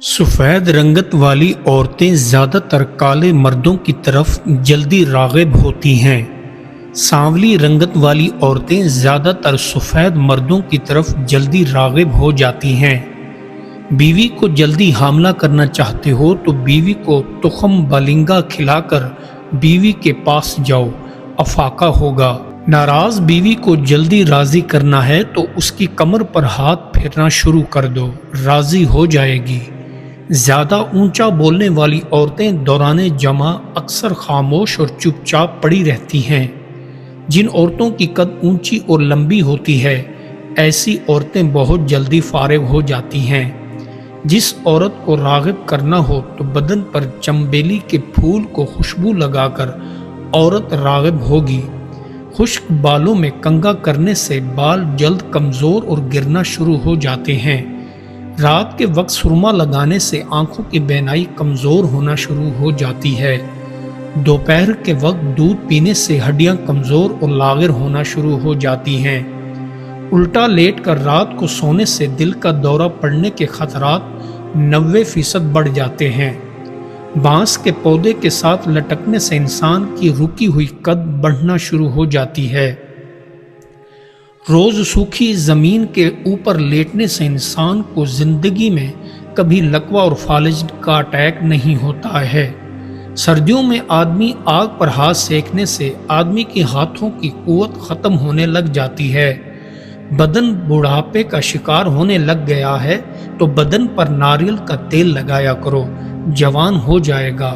سفید رنگت والی عورتیں زیادہ تر کالے مردوں کی طرف جلدی راغب ہوتی ہیں۔ سانولی رنگت والی عورتیں زیادہ تر سفید مردوں کی طرف جلدی راغب ہو جاتی ہیں۔ بیوی کو جلدی حاملہ کرنا چاہتے ہو تو بیوی کو تخم بالنگا کھلا کر بیوی کے پاس جاؤ، افاقہ ہوگا۔ ناراض بیوی کو جلدی راضی کرنا ہے تو اس کی کمر پر ہاتھ پھیرنا شروع کر دو، راضی ہو جائے گی۔ زیادہ اونچا بولنے والی عورتیں دوران جمع اکثر خاموش اور چپ چاپ پڑی رہتی ہیں۔ جن عورتوں کی قد اونچی اور لمبی ہوتی ہے، ایسی عورتیں بہت جلدی فارغ ہو جاتی ہیں۔ جس عورت کو راغب کرنا ہو تو بدن پر چنبیلی کے پھول کو خوشبو لگا کر عورت راغب ہوگی۔ خشک بالوں میں کنگھا کرنے سے بال جلد کمزور اور گرنا شروع ہو جاتے ہیں۔ رات کے وقت سرما لگانے سے آنکھوں کی بینائی کمزور ہونا شروع ہو جاتی ہے۔ دوپہر کے وقت دودھ پینے سے ہڈیاں کمزور اور لاغر ہونا شروع ہو جاتی ہیں۔ الٹا لیٹ کر رات کو سونے سے دل کا دورہ پڑنے کے خطرات 90% بڑھ جاتے ہیں۔ بانس کے پودے کے ساتھ لٹکنے سے انسان کی رکی ہوئی قد بڑھنا شروع ہو جاتی ہے۔ روز سوکھی زمین کے اوپر لیٹنے سے انسان کو زندگی میں کبھی لکوہ اور فالج کا اٹیک نہیں ہوتا ہے۔ سردیوں میں آدمی آگ پر ہاتھ سینکنے سے آدمی کے ہاتھوں کی قوت ختم ہونے لگ جاتی ہے۔ بدن بڑھاپے کا شکار ہونے لگ گیا ہے تو بدن پر ناریل کا تیل لگایا کرو، جوان ہو جائے گا۔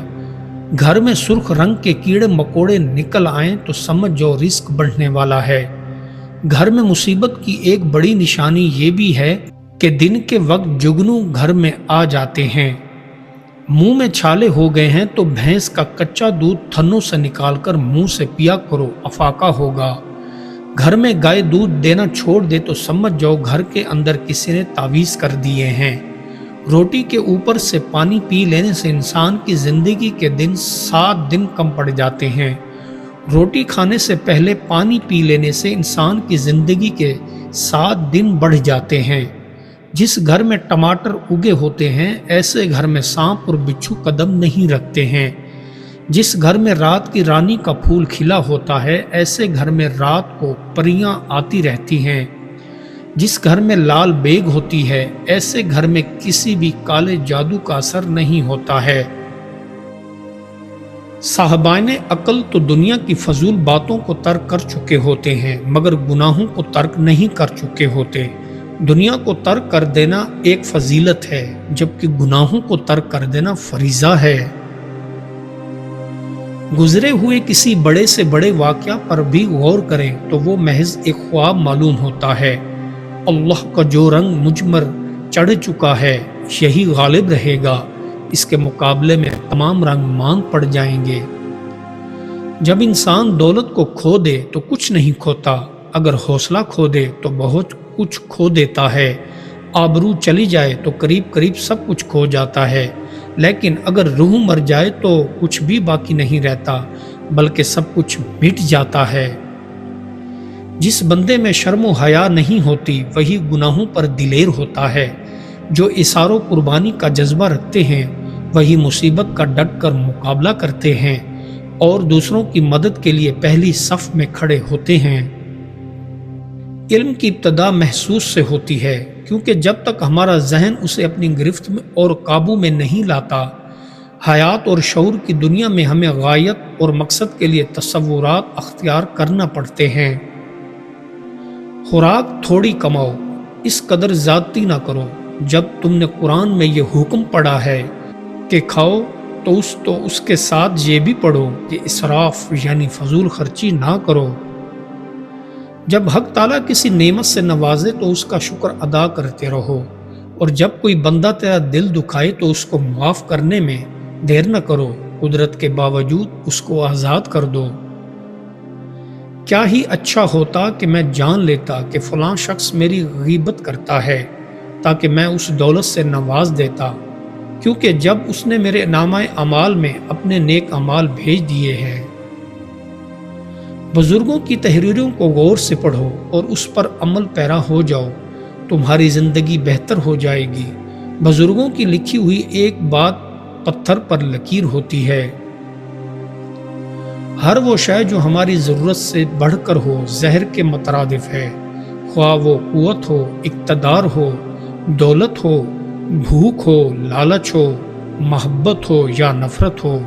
گھر میں سرخ رنگ کے کیڑے مکوڑے نکل آئیں تو سمجھ جاؤ رزق بڑھنے والا ہے۔ گھر میں مصیبت کی ایک بڑی نشانی یہ بھی ہے کہ دن کے وقت جگنو گھر میں آ جاتے ہیں۔ منہ میں چھالے ہو گئے ہیں تو بھینس کا کچا دودھ تھنوں سے نکال کر منہ سے پیا کرو، افاقہ ہوگا۔ گھر میں گائے دودھ دینا چھوڑ دے تو سمجھ جاؤ گھر کے اندر کسی نے تعویذ کر دیے ہیں۔ روٹی کے اوپر سے پانی پی لینے سے انسان کی زندگی کے دن 7 دن کم پڑ جاتے ہیں۔ روٹی کھانے سے پہلے پانی پی لینے سے انسان کی زندگی کے 7 دن بڑھ جاتے ہیں۔ جس گھر میں ٹماٹر اگے ہوتے ہیں، ایسے گھر میں سانپ اور بچھو قدم نہیں رکھتے ہیں۔ جس گھر میں رات کی رانی کا پھول کھلا ہوتا ہے، ایسے گھر میں رات کو پریاں آتی رہتی ہیں۔ جس گھر میں لال بیگ ہوتی ہے، ایسے گھر میں کسی بھی کالے جادو کا اثر نہیں ہوتا ہے۔ صاحبان عقل تو دنیا کی فضول باتوں کو ترک کر چکے ہوتے ہیں، مگر گناہوں کو ترک نہیں کر چکے ہوتے۔ دنیا کو ترک کر دینا ایک فضیلت ہے، جبکہ گناہوں کو ترک کر دینا فریضہ ہے۔ گزرے ہوئے کسی بڑے سے بڑے واقعہ پر بھی غور کریں تو وہ محض ایک خواب معلوم ہوتا ہے۔ اللہ کا جو رنگ مجھ پر چڑھ چکا ہے، یہی غالب رہے گا۔ اس کے مقابلے میں تمام رنگ مانگ پڑ جائیں گے۔ جب انسان دولت کو کھو دے تو کچھ نہیں کھوتا، اگر حوصلہ کھو دے تو بہت کچھ کھو دیتا ہے۔ آبرو چلی جائے تو قریب قریب سب کچھ کھو جاتا ہے، لیکن اگر روح مر جائے تو کچھ بھی باقی نہیں رہتا، بلکہ سب کچھ مٹ جاتا ہے۔ جس بندے میں شرم و حیا نہیں ہوتی، وہی گناہوں پر دلیر ہوتا ہے۔ جو اثار و قربانی کا جذبہ رکھتے ہیں، وہی مصیبت کا ڈٹ کر مقابلہ کرتے ہیں اور دوسروں کی مدد کے لیے پہلی صف میں کھڑے ہوتے ہیں۔ علم کی ابتدا محسوس سے ہوتی ہے، کیونکہ جب تک ہمارا ذہن اسے اپنی گرفت میں اور قابو میں نہیں لاتا، حیات اور شعور کی دنیا میں ہمیں غایت اور مقصد کے لیے تصورات اختیار کرنا پڑتے ہیں۔ خوراک تھوڑی کماؤ، اس قدر زیادتی نہ کرو۔ جب تم نے قرآن میں یہ حکم پڑھا ہے کہ کھاؤ تو اس کے ساتھ یہ بھی پڑھو کہ اسراف یعنی فضول خرچی نہ کرو۔ جب حق تعالیٰ کسی نعمت سے نوازے تو اس کا شکر ادا کرتے رہو، اور جب کوئی بندہ تیرا دل دکھائے تو اس کو معاف کرنے میں دیر نہ کرو، قدرت کے باوجود اس کو آزاد کر دو۔ کیا ہی اچھا ہوتا کہ میں جان لیتا کہ فلاں شخص میری غیبت کرتا ہے، تاکہ میں اس دولت سے نواز دیتا، کیونکہ جب اس نے میرے نامہ اعمال میں اپنے نیک اعمال بھیج دیے ہیں۔ بزرگوں کی تحریروں کو غور سے پڑھو اور اس پر عمل پیرا ہو جاؤ، تمہاری زندگی بہتر ہو جائے گی۔ بزرگوں کی لکھی ہوئی ایک بات پتھر پر لکیر ہوتی ہے۔ ہر وہ شے جو ہماری ضرورت سے بڑھ کر ہو زہر کے مترادف ہے، خواہ وہ قوت ہو، اقتدار ہو، دولت ہو، بھوک ہو، لالچ ہو، محبت ہو یا نفرت ہو۔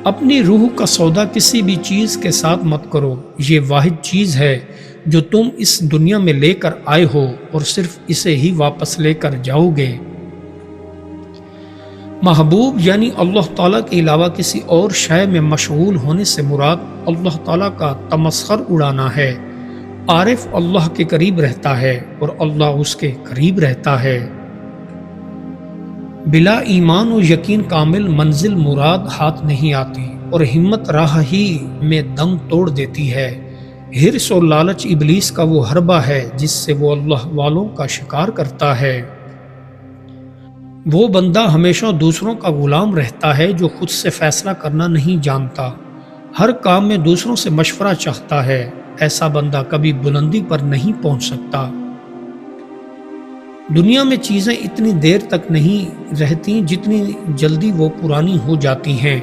اپنی روح کا سودا کسی بھی چیز کے ساتھ مت کرو، یہ واحد چیز ہے جو تم اس دنیا میں لے کر آئے ہو اور صرف اسے ہی واپس لے کر جاؤ گے۔ محبوب یعنی اللہ تعالیٰ کے علاوہ کسی اور شے میں مشغول ہونے سے مراد اللہ تعالیٰ کا تمسخر اڑانا ہے۔ عارف اللہ کے قریب رہتا ہے اور اللہ اس کے قریب رہتا ہے۔ بلا ایمان و یقین کامل منزل مراد ہاتھ نہیں آتی اور ہمت راہ ہی میں دم توڑ دیتی ہے۔ حرص اور لالچ ابلیس کا وہ حربہ ہے جس سے وہ اللہ والوں کا شکار کرتا ہے۔ وہ بندہ ہمیشہ دوسروں کا غلام رہتا ہے جو خود سے فیصلہ کرنا نہیں جانتا، ہر کام میں دوسروں سے مشورہ چاہتا ہے۔ ایسا بندہ کبھی بلندی پر نہیں پہنچ سکتا۔ دنیا میں چیزیں اتنی دیر تک نہیں رہتی جتنی جلدی وہ پرانی ہو جاتی ہیں۔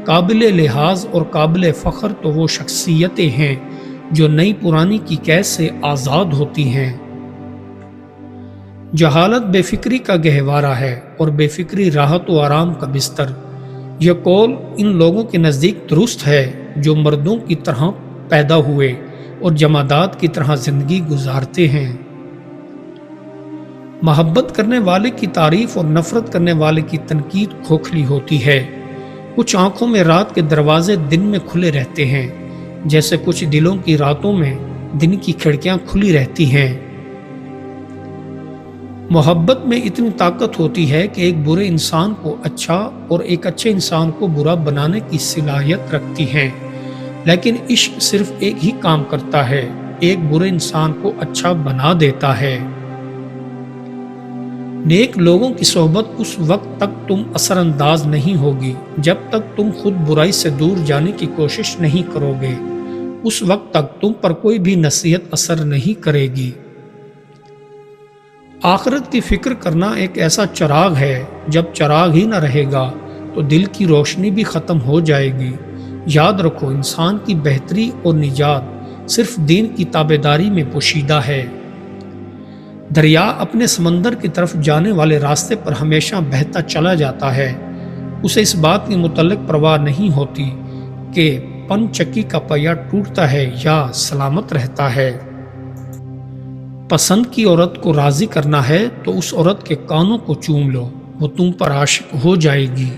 قابل لحاظ اور قابل فخر تو وہ شخصیتیں ہیں جو نئی پرانی کی قید سے آزاد ہوتی ہیں۔ جہالت بے فکری کا گہوارہ ہے اور بے فکری راحت و آرام کا بستر۔ یہ قول ان لوگوں کے نزدیک درست ہے جو مردوں کی طرح پیدا ہوئے اور جمادات کی طرح زندگی گزارتے ہیں۔ محبت کرنے والے کی تعریف اور نفرت کرنے والے کی تنقید کھوکھلی ہوتی ہے۔ کچھ آنکھوں میں رات کے دروازے دن میں کھلے رہتے ہیں، جیسے کچھ دلوں کی راتوں میں دن کی کھڑکیاں کھلی رہتی ہیں۔ محبت میں اتنی طاقت ہوتی ہے کہ ایک برے انسان کو اچھا اور ایک اچھے انسان کو برا بنانے کی صلاحیت رکھتی ہے، لیکن عشق صرف ایک ہی کام کرتا ہے، ایک برے انسان کو اچھا بنا دیتا ہے۔ نیک لوگوں کی صحبت اس وقت تک تم اثر انداز نہیں ہوگی جب تک تم خود برائی سے دور جانے کی کوشش نہیں کرو گے، اس وقت تک تم پر کوئی بھی نصیحت اثر نہیں کرے گی۔ آخرت کی فکر کرنا ایک ایسا چراغ ہے، جب چراغ ہی نہ رہے گا تو دل کی روشنی بھی ختم ہو جائے گی۔ یاد رکھو، انسان کی بہتری اور نجات صرف دین کی تابعداری میں پوشیدہ ہے۔ دریا اپنے سمندر کی طرف جانے والے راستے پر ہمیشہ بہتا چلا جاتا ہے، اسے اس بات کے متعلق پرواہ نہیں ہوتی کہ پن چکی کا پہیہ ٹوٹتا ہے یا سلامت رہتا ہے۔ پسند کی عورت کو راضی کرنا ہے تو اس عورت کے کانوں کو چوم لو، وہ تم پر عاشق ہو جائے گی۔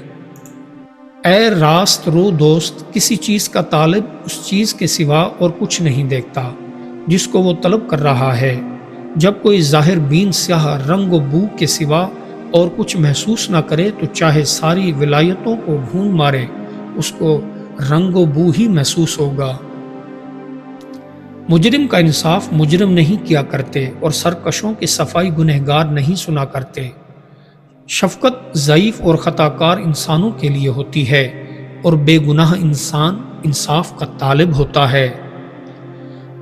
اے راست رو دوست، کسی چیز کا طالب اس چیز کے سوا اور کچھ نہیں دیکھتا جس کو وہ طلب کر رہا ہے۔ جب کوئی ظاہر بین سیاہ رنگ و بو کے سوا اور کچھ محسوس نہ کرے تو چاہے ساری ولایتوں کو بھون مارے، اس کو رنگ و بو ہی محسوس ہوگا۔ مجرم کا انصاف مجرم نہیں کیا کرتے اور سرکشوں کی صفائی گنہگار نہیں سنا کرتے۔ شفقت ضعیف اور خطاکار انسانوں کے لیے ہوتی ہے اور بے گناہ انسان انصاف کا طالب ہوتا ہے۔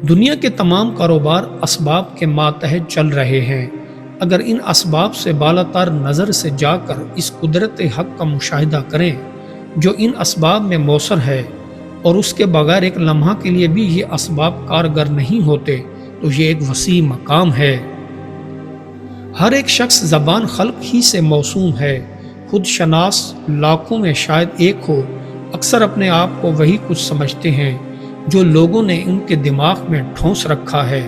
دنیا کے تمام کاروبار اسباب کے ماتحت چل رہے ہیں۔ اگر ان اسباب سے بالاتر نظر سے جا کر اس قدرت حق کا مشاہدہ کریں جو ان اسباب میں موثر ہے اور اس کے بغیر ایک لمحہ کے لیے بھی یہ اسباب کارگر نہیں ہوتے، تو یہ ایک وسیع مقام ہے۔ ہر ایک شخص زبان خلق ہی سے موسوم ہے، خود شناس لاکھوں میں شاید ایک ہو، اکثر اپنے آپ کو وہی کچھ سمجھتے ہیں جو لوگوں نے ان کے دماغ میں ٹھونس رکھا ہے۔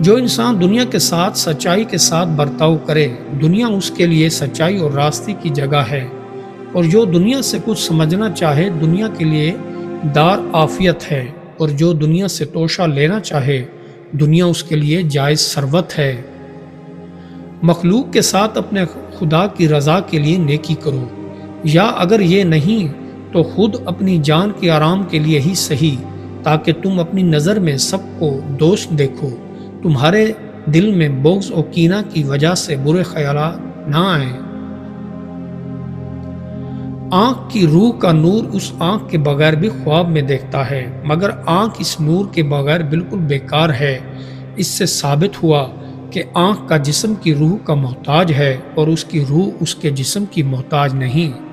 جو انسان دنیا کے ساتھ سچائی کے ساتھ برتاؤ کرے، دنیا اس کے لیے سچائی اور راستے کی جگہ ہے، اور جو دنیا سے کچھ سمجھنا چاہے دنیا کے لیے دار عافیت ہے، اور جو دنیا سے توشہ لینا چاہے دنیا اس کے لیے جائز ثروت ہے۔ مخلوق کے ساتھ اپنے خدا کی رضا کے لیے نیکی کرو، یا اگر یہ نہیں تو خود اپنی جان کے آرام کے لیے ہی صحیح، تاکہ تم اپنی نظر میں سب کو دوست دیکھو، تمہارے دل میں بغض و کینہ کی وجہ سے برے خیالات نہ آئیں۔ آنکھ کی روح کا نور اس آنکھ کے بغیر بھی خواب میں دیکھتا ہے، مگر آنکھ اس نور کے بغیر بالکل بیکار ہے۔ اس سے ثابت ہوا کہ آنکھ کا جسم کی روح کا محتاج ہے اور اس کی روح اس کے جسم کی محتاج نہیں۔